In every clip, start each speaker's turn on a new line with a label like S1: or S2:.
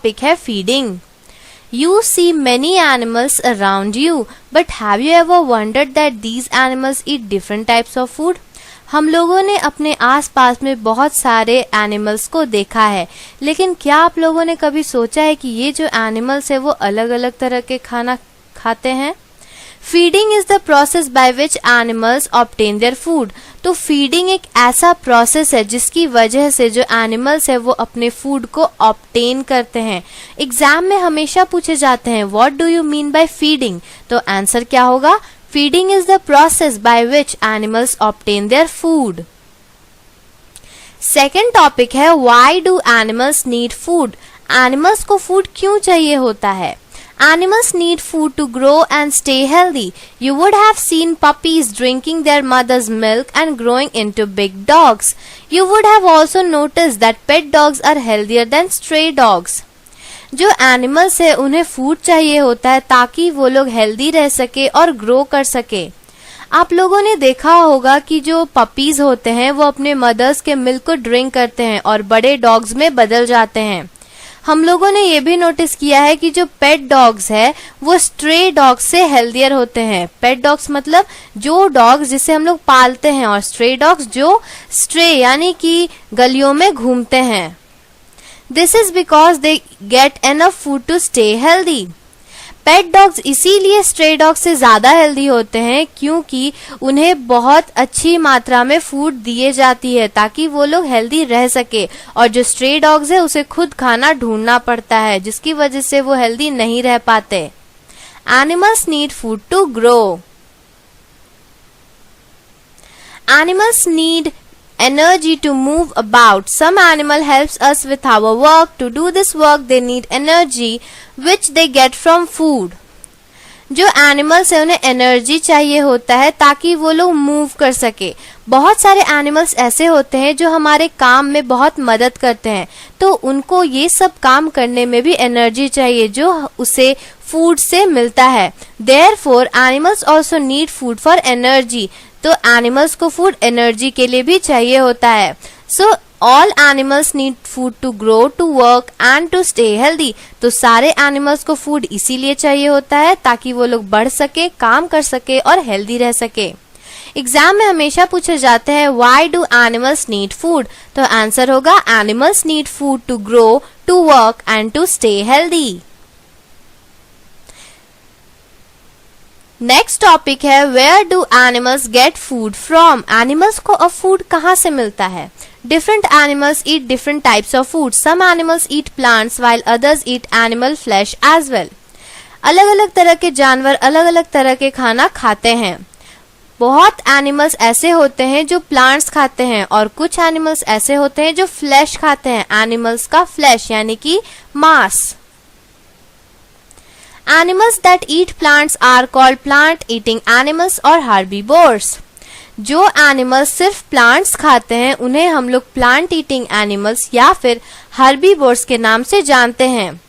S1: Topic है feeding. You see many animals around you, but have you ever wondered that these animals eat different types of food? हम लोगों ने अपने आसपास में बहुत सारे एनिमल्स को देखा है, लेकिन क्या आप लोगों ने कभी सोचा है कि ये जो एनिमल्स है वो अलग अलग तरह के खाना खाते हैं? Feeding is the process by which animals obtain their food. तो फीडिंग एक ऐसा प्रोसेस है जिसकी वजह से जो एनिमल्स है वो अपने फूड को ऑब्टेन करते हैं। एग्जाम में हमेशा पूछे जाते हैं what do you mean by feeding, तो आंसर क्या होगा? Feeding is the process by which animals obtain their food. Second topic है why do animals need food. Animals को फूड क्यों चाहिए होता है? Animals need food to grow and stay healthy. You would have seen puppies drinking their mother's milk and growing into big dogs. You would have also noticed that pet dogs are healthier than stray dogs. जो animals है उन्हें food चाहिए होता है ताकि वो लोग healthy रह सके और ग्रो कर सके। आप लोगों ने देखा होगा कि जो पपीज होते हैं वो अपने मदर्स के मिल्क को ड्रिंक करते हैं और बड़े डॉग्स में बदल जाते हैं। हम लोगों ने ये भी नोटिस किया है कि जो पेट डॉग्स है वो स्ट्रे डॉग्स से हेल्दियर होते हैं। पेट डॉग्स मतलब जो डॉग्स जिसे हम लोग पालते हैं, और स्ट्रे डॉग्स जो स्ट्रे यानी कि गलियों में घूमते हैं। This is because they get enough food to stay healthy. Pet dogs इसीलिए स्ट्रे डॉग से ज्यादा हेल्दी होते हैं क्योंकि उन्हें बहुत अच्छी मात्रा में फूड दिए जाती है ताकि वो लोग हेल्दी रह सके, और जो स्ट्रे डॉग्स है उसे खुद खाना ढूंढना पड़ता है जिसकी वजह से वो हेल्दी नहीं रह पाते। Animals need food to grow. Animals need energy to move about. Some animal helps us with our work. To do this work they need energy which they get from food. जो animals है उन्हें energy चाहिए होता है ताकि वो लोग move कर सके। बहुत सारे एनिमल्स ऐसे होते हैं जो हमारे काम में बहुत मदद करते हैं, तो उनको ये सब काम करने में भी एनर्जी चाहिए जो उसे फूड से मिलता है। Therefore, animals also need food for energy. तो एनिमल्स को फूड एनर्जी के लिए भी चाहिए होता है। So all animals need food to grow, to work and to stay healthy. तो सारे एनिमल्स को फूड इसीलिए चाहिए होता है ताकि वो लोग बढ़ सके, काम कर सके और हेल्दी रह सके। एग्जाम में हमेशा पूछे जाते हैं why do animals need food, तो आंसर होगा animals need food to grow, to work and to stay healthy. Next topic है where do animals get food from. Animals को अब फूड कहाँ से मिलता है? Different animals eat different types of food. Some animals eat plants while others eat animal flesh as well. अलग अलग तरह के जानवर अलग अलग तरह के खाना खाते हैं। बहुत एनिमल्स ऐसे होते हैं जो प्लांट्स खाते हैं और कुछ एनिमल्स ऐसे होते हैं जो फ्लैश खाते हैं। एनिमल्स का फ्लैश यानी कि मांस। Animals that eat plants are called plant eating animals or herbivores. जो एनिमल्स सिर्फ प्लांट्स खाते हैं उन्हें हम लोग प्लांट ईटिंग एनिमल्स या फिर हर्बीवोर्स के नाम से जानते हैं।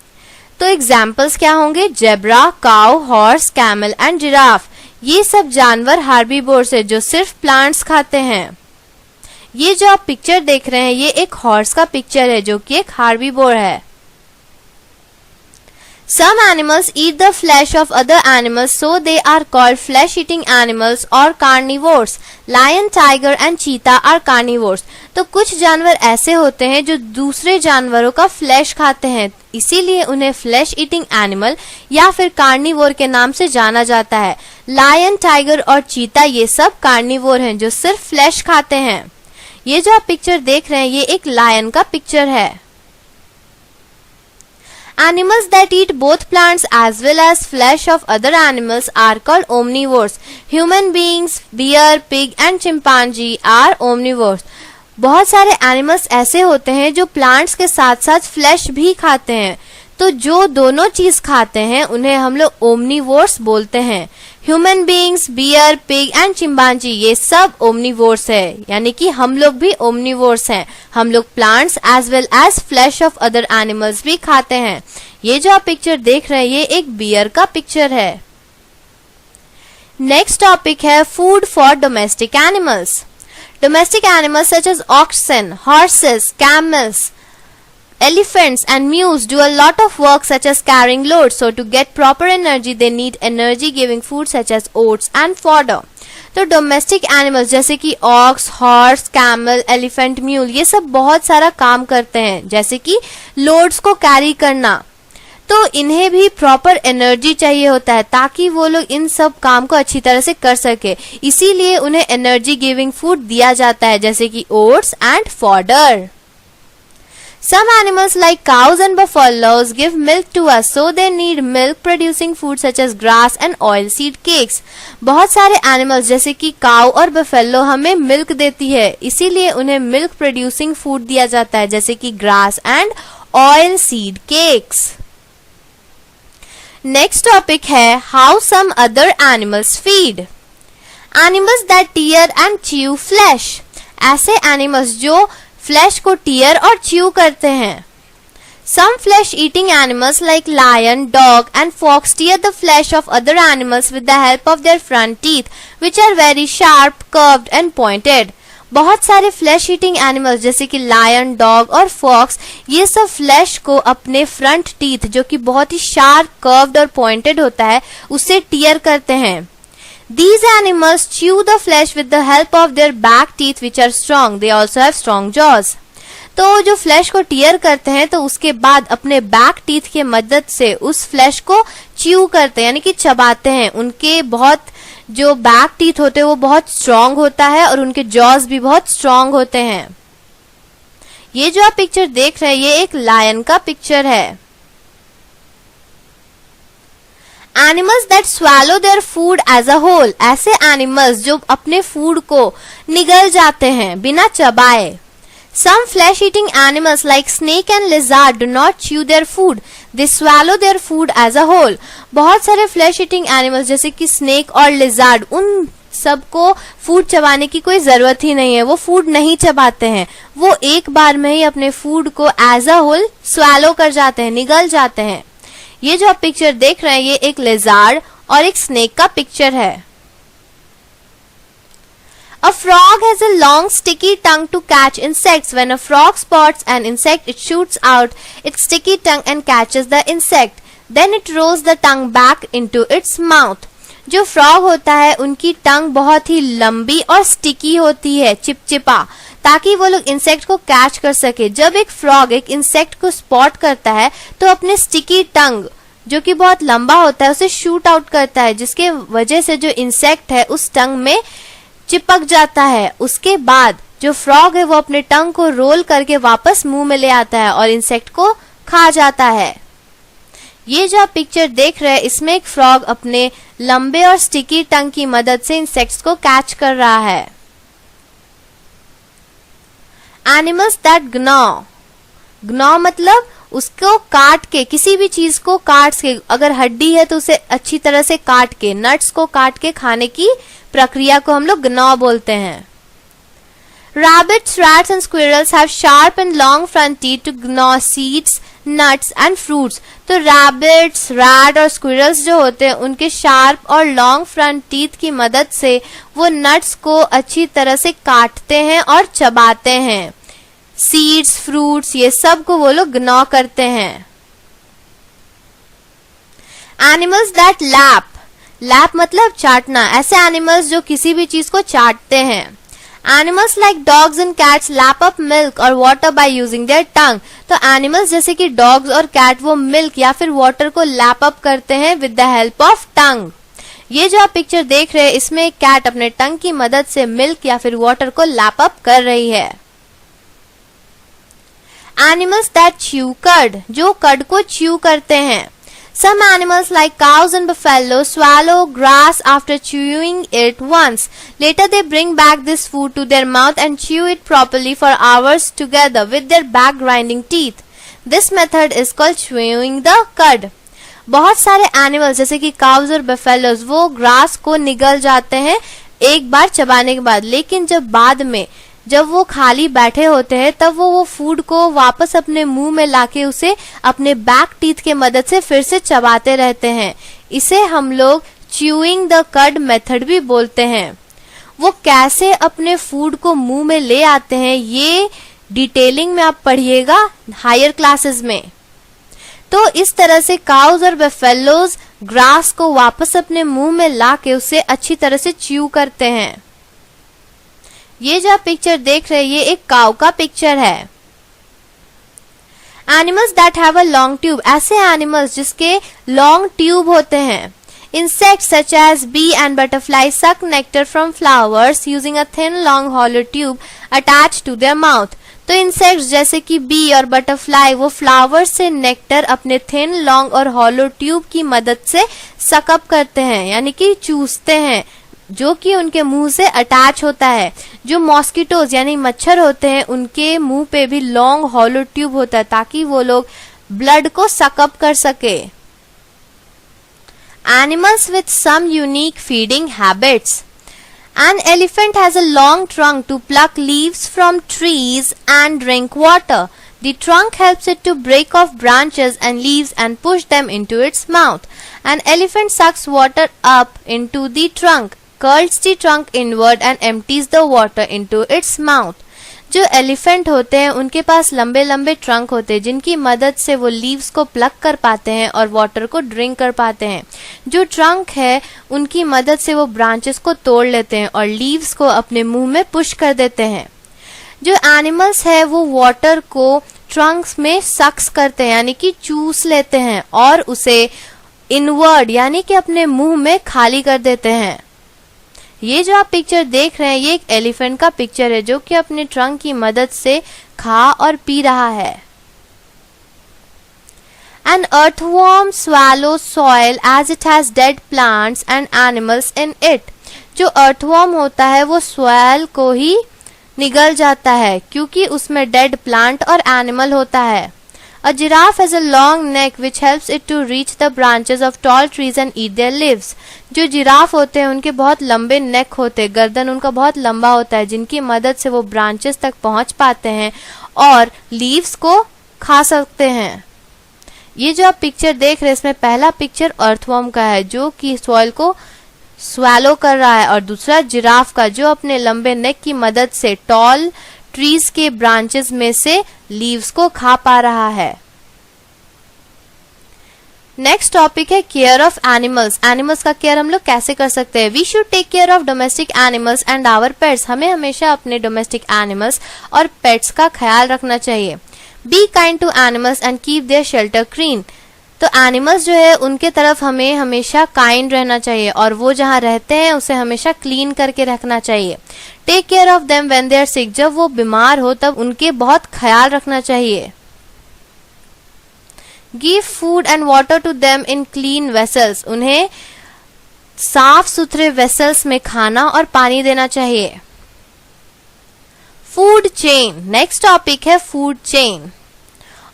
S1: तो एग्जाम्पल्स क्या होंगे? Zebra, cow, horse, camel and giraffe. ये सब जानवर हर्बीवोर्स है जो सिर्फ प्लांट्स खाते हैं। ये जो आप पिक्चर देख रहे हैं ये एक हॉर्स का पिक्चर है जो कि एक हर्बीवोर है। Some animals eat the flesh of other animals, so they are called flesh-eating animals or carnivores. Lion, tiger and cheetah are carnivores. तो कुछ जानवर ऐसे होते हैं जो दूसरे जानवरों का फ्लैश खाते हैं, इसीलिए उन्हें फ्लैश ईटिंग एनिमल या फिर कार्निवोर के नाम से जाना जाता है। लायन, टाइगर और चीता ये सब कार्निवोर हैं जो सिर्फ फ्लैश खाते हैं। ये जो आप पिक्चर देख रहे हैं ये एक लायन का पिक्चर है। Animals that eat both plants as well as flesh of other animals are called omnivores. Human beings, bear, pig and chimpanzee are omnivores. बहुत सारे एनिमल्स ऐसे होते हैं जो प्लांट्स के साथ साथ फ्लैश भी खाते हैं, तो जो दोनों चीज खाते हैं उन्हें हम लोग ओमनिवोर्स बोलते हैं। Human beings, bear, pig and chimpanzee ये सब ओमनिवोर्स है, यानी कि हम लोग भी ओमनिवोर्स हैं। हम लोग plants as well as flesh of other animals भी खाते हैं। ये जो आप पिक्चर देख रहे हैं ये एक बियर का पिक्चर है। नेक्स्ट टॉपिक है food for domestic animals. Domestic animals such as oxen, horses, camels, Elephants and mules do a lot of work such as carrying loads, so to get proper energy they need energy giving food such as oats and fodder. तो domestic animals जैसे कि ox, horse, camel, elephant, mule ये सब बहुत सारा काम करते हैं, जैसे कि लोड्स को कैरी करना, तो इन्हें भी प्रॉपर एनर्जी चाहिए होता है ताकि वो लोग इन सब काम को अच्छी तरह से कर सके, इसीलिए उन्हें एनर्जी गिविंग फूड दिया जाता है जैसे कि oats and fodder. Some animals like cows and buffaloes give milk to us, so they need milk producing food such as grass and oilseed cakes. बहुत सारे एनिमल्स जैसे कि काउ और बफेलो हमें मिल्क देती है, इसीलिए उन्हें मिल्क प्रोड्यूसिंग फूड दिया जाता है जैसे कि grass and oil seed cakes. Next topic है how some other animals feed. Animals that tear and chew flesh. ऐसे एनिमल्स जो फ्लैश को टीयर और च्यू करते हैं. Some flesh eating animals like lion, dog and fox tear the flesh of other animals with the help of their front teeth which are very sharp, curved and pointed. बहुत सारे flesh eating animals जैसे कि lion, dog और fox ये सब flash को अपने front teeth जो कि बहुत ही शार्प, कर्व्ड और पॉइंटेड होता है उससे टीयर करते हैं. These animals chew the flesh with the help of their back teeth which are strong. They also have strong jaws. तो जो फ्लैश को टीयर करते हैं तो उसके बाद अपने बैक टीथ के मदद से उस फ्लैश को च्यू करते हैं यानी कि चबाते हैं. उनके बहुत जो बैक टीथ होते हैं वो बहुत स्ट्रांग होता है और उनके जॉज भी बहुत स्ट्रांग होते हैं. ये जो आप पिक्चर देख रहे हैं ये एक लायन का पिक्चर है. Animals that swallow their food as a whole. ऐसे एनिमल्स जो अपने फूड को निगल जाते हैं बिना चबाए. Some flesh eating animals like snake and lizard do not chew their food. They swallow their food as a whole. बहुत सारे flesh eating animals जैसे कि snake और lizard उन सबको फूड चबाने की कोई जरूरत ही नहीं है, वो फूड नहीं चबाते हैं, वो एक बार में ही अपने फूड को एज अ होल swallow कर जाते हैं, निगल जाते हैं. ये जो आप पिक्चर देख रहे हैं ये एक लेजार्ड और एक स्नेक का पिक्चर है. A frog has a long sticky tongue to catch insects. When a frog spots an insect, it shoots out its sticky tongue and catches the insect. Then it rolls the tongue back into its mouth. जो frog होता है उनकी टंग बहुत ही लंबी और sticky होती है, चिपचिपा, ताकि वो लोग इंसेक्ट को कैच कर सके. जब एक फ्रॉग एक इंसेक्ट को स्पॉट करता है तो अपने स्टिकी टंग जो कि बहुत लंबा होता है उसे शूट आउट करता है, जिसके वजह से जो इंसेक्ट है उस टंग में चिपक जाता है. उसके बाद जो फ्रॉग है वो अपने टंग को रोल करके वापस मुंह में ले आता है और इंसेक्ट को खा जाता है. ये जो आप पिक्चर देख रहे हैं इसमें एक फ्रॉग अपने लंबे और स्टिकी टंग की मदद से इंसेक्ट्स को कैच कर रहा है. Animals that ग्नॉ. ग्नॉ मतलब उसको काट के, किसी भी चीज को काट के, अगर हड्डी है तो उसे अच्छी तरह से काट के, नट्स को काट के खाने की प्रक्रिया को हम लोग ग्नॉ बोलते हैं. Rabbits, rats and squirrels have sharp and long front teeth to gnaw seeds, nuts and fruits. तो rabbits, rat और squirrels जो होते हैं उनके sharp और long front teeth की मदद से वो nuts को अच्छी तरह से काटते हैं और चबाते हैं. Seeds, fruits ये सब को वो लोग gnaw करते हैं. Animals that lap. lap मतलब चाटना. ऐसे animals जो किसी भी चीज को चाटते हैं. Animals like dogs and cats lap up milk or water by using their tongue. तो animals जैसे कि dogs और cat वो milk या फिर water को lap up करते हैं with the help of tongue. ये जो आप पिक्चर देख रहे हैं इसमें एक cat अपने टंग की मदद से milk या फिर water को lap up कर रही है. Animals that chew cud. जो cud को chew करते हैं. Some animals like cows and buffalo swallow grass after chewing it once. Later they bring back this food to their mouth and chew it properly for hours together with their back grinding teeth. This method is called chewing the cud. बहुत सारे animals जैसे कि cause और buffaloes वो grass को निगल जाते हैं एक बार चबाने के बाद, लेकिन जब बाद में जब वो खाली बैठे होते हैं तब वो फूड को वापस अपने मुंह में लाके उसे अपने बैक टीथ के मदद से फिर से चबाते रहते हैं. इसे हम लोग च्यूइंग द कड मेथड भी बोलते हैं. वो कैसे अपने फूड को मुंह में ले आते हैं ये डिटेलिंग में आप पढ़िएगा हायर क्लासेस में। तो इस तरह से काउज और बफेलोज ग्रास को वापस अपने मुंह में लाके उसे अच्छी तरह से च्यू करते हैं। ये जो आप पिक्चर देख रहे हैं ये एक काउ का पिक्चर है। Animals that have a long tube, ऐसे एनिमल्स जिसके लॉन्ग ट्यूब होते हैं। Insects such as bee and butterfly suck nectar from flowers using a thin long hollow tube attached to their mouth. तो insects जैसे कि B और butterfly वो flowers से नेक्टर अपने थिन लॉन्ग और हॉलो ट्यूब की मदद से सकअप करते हैं, यानी कि चूसते हैं, जो कि उनके मुंह से अटैच होता है। जो मॉस्किटोज यानी मच्छर होते हैं उनके मुंह पे भी लॉन्ग हॉलो ट्यूब होता है ताकि वो लोग ब्लड को सकअप कर सके। Animals with some unique feeding habits. An elephant has a long trunk to pluck leaves from trees and drink water. The trunk helps it to break off branches and leaves and push them into its mouth. An elephant sucks water up into the trunk, curls the trunk inward and empties the water into its mouth. जो elephant होते हैं उनके पास लंबे लंबे trunk होते हैं जिनकी मदद से वो लीव्स को प्लक कर पाते हैं और वाटर को ड्रिंक कर पाते हैं। जो ट्रंक है उनकी मदद से वो ब्रांचेस को तोड़ लेते हैं और लीव्स को अपने मुंह में पुश कर देते हैं। जो एनिमल्स है वो वाटर को ट्रंक्स में सक्स करते हैं यानी कि चूस लेते हैं और उसे इनवर्ड यानी कि अपने मुंह में खाली कर देते हैं। ये जो आप पिक्चर देख रहे हैं ये एक एलिफेंट का पिक्चर है जो कि अपने ट्रंक की मदद से खा और पी रहा है। An earthworm swallows soil as it has dead plants and animals in it. जो earthworm होता है वो soil को ही निगल जाता है क्योंकि उसमें dead plant और animal होता है। A giraffe has a long neck which helps it to reach the branches of tall trees and eat their leaves. जो जिराफ होते हैं उनके बहुत लंबे नेक होते हैं, गर्दन उनका बहुत लंबा होता है जिनकी मदद से वो ब्रांचेस तक पहुंच पाते हैं और लीव्स को खा सकते हैं। ये जो आप पिक्चर देख रहे हैं इसमें पहला पिक्चर अर्थवर्म का है जो कि सॉइल को स्वैलो कर रहा है और दूसरा जिराफ का जो अपने लंबे नेक की मदद से टॉल ट्रीज के ब्रांचेस में से लीव्स को खा पा रहा है। नेक्स्ट टॉपिक है केयर ऑफ एनिमल्स। एनिमल्स का केयर हम लोग कैसे कर सकते हैं। We should take care of domestic animals and our pets. हमें हमेशा अपने डोमेस्टिक एनिमल्स और पेट्स का ख्याल रखना चाहिए। Be kind to animals and keep their shelter clean. तो एनिमल्स जो है उनके तरफ हमें हमेशा काइंड रहना चाहिए और वो जहाँ रहते हैं उसे हमेशा क्लीन करके रखना चाहिए। Take care of them when they are sick. जब वो बीमार हो तब उनके बहुत ख्याल रखना चाहिए। Give food and water to them in clean vessels. उन्हें साफ सुथरे वेसल्स में खाना और पानी देना चाहिए। Food chain. नेक्स्ट टॉपिक है food chain.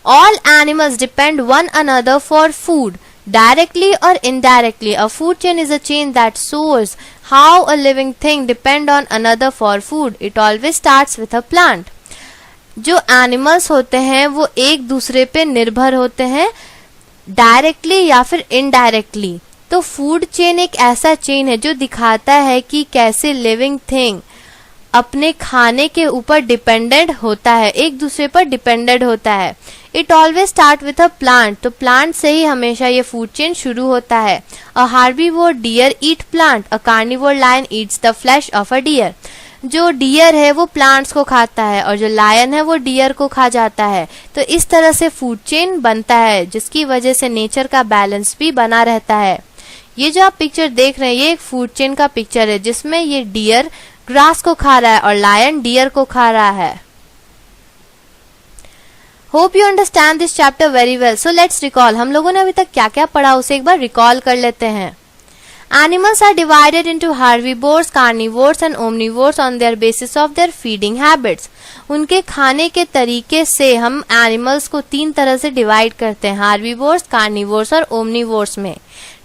S1: All animals depend one another for food, directly or indirectly. A food chain is a chain that shows how a living thing depend on another for food. It always starts with a plant. जो animals होते हैं वो एक दूसरे पे निर्भर होते हैं डायरेक्टली या फिर इनडायरेक्टली। तो फूड चेन एक ऐसा चेन है जो दिखाता है कि कैसे लिविंग थिंग अपने खाने के ऊपर डिपेंडेंट होता है, एक दूसरे पर डिपेंडेंट होता है। It always start with a plant. तो प्लांट से ही हमेशा ये फूड चेन शुरू होता है। A herbivore deer eat plant, a carnivore lion eats the flesh of a deer. जो डियर है वो प्लांट्स को खाता है और जो लायन है वो डियर को खा जाता है। तो इस तरह से फूड चेन बनता है जिसकी वजह से नेचर का बैलेंस भी बना रहता है। ये जो आप पिक्चर देख रहे हैं ये एक फूड चेन का पिक्चर है जिसमें ये डियर ग्रास को खा रहा है और लायन डियर को खा रहा है। Hope you understand this chapter very well. So let's recall. हम लोगों ने अभी तक क्या क्या पढ़ा उसे एक बार रिकॉल कर लेते हैं। Animals are divided into herbivores, carnivores and omnivores on their basis of their feeding habits. उनके खाने के तरीके से हम एनिमल्स को 3 तरह से डिवाइड करते हैं, herbivores, carnivores और omnivores में।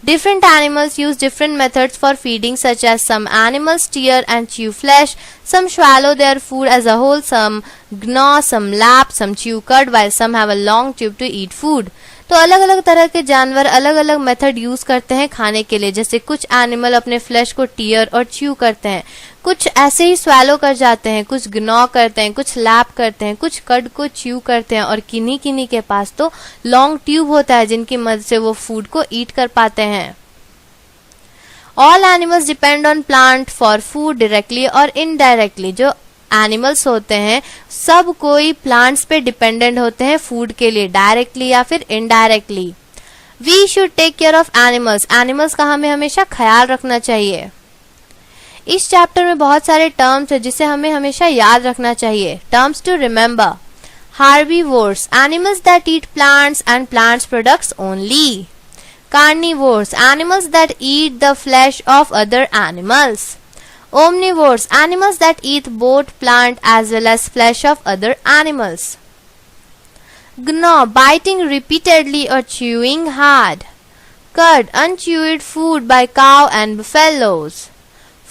S1: Different animals use different methods for feeding, such as some animals tear and chew flesh, some swallow their food as a whole, some gnaw, some lap, some chew cud, while some have a long tube to eat food. तो अलग अलग तरह के जानवर अलग अलग method use करते हैं खाने के लिए। जैसे कुछ एनिमल अपने फ्लैश को टीयर और च्यू करते हैं, कुछ ऐसे ही स्वैलो कर जाते हैं, कुछ ग्नॉ करते हैं, कुछ लैप करते हैं, कुछ कड को च्यू करते हैं और किन्हीं किन्हीं के पास तो लॉन्ग ट्यूब होता है जिनकी मदद से वो फूड को ईट कर पाते हैं। All animals depend on plant for food directly और इनडायरेक्टली। जो एनिमल्स होते हैं सब कोई प्लांट्स पे डिपेंडेंट होते हैं फूड के लिए, डायरेक्टली या फिर indirectly. We should take care of animals. Animals का हमें हमेशा ख्याल रखना चाहिए। इस चैप्टर में बहुत सारे टर्म्स है जिसे हमें हमेशा याद रखना चाहिए। Terms to remember: herbivores, animals that eat plants and plants products only. Carnivores, animals that eat the flesh of other animals. Omnivores, animals that eat both plant as well as flesh of other animals. Gnaw, biting repeatedly or chewing hard. Cud, unchewed food by cow and buffaloes.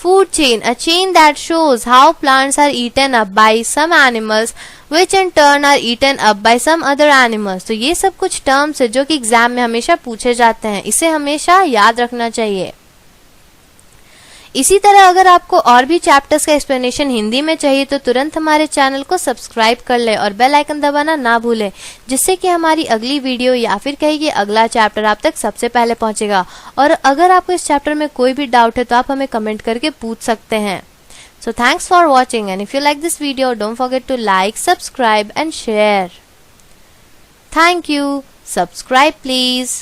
S1: Food chain, a chain that shows how plants are eaten up by some animals which in turn are eaten up by some other animals. तो ये सब कुछ terms है जो कि exam में हमेशा पूछे जाते हैं, इसे हमेशा याद रखना चाहिए। इसी तरह अगर आपको और भी चैप्टर्स का एक्सप्लेनेशन हिंदी में चाहिए तो तुरंत हमारे चैनल को सब्सक्राइब कर ले और बेल आइकन दबाना ना भूलें, जिससे कि हमारी अगली वीडियो या फिर कहिए अगला चैप्टर आप तक सबसे पहले पहुंचेगा। और अगर आपको इस चैप्टर में कोई भी डाउट है तो आप हमें कमेंट करके पूछ सकते हैं। So thanks for watching, and if you like this video, don't forget to like, subscribe and share. Thank you. Subscribe please.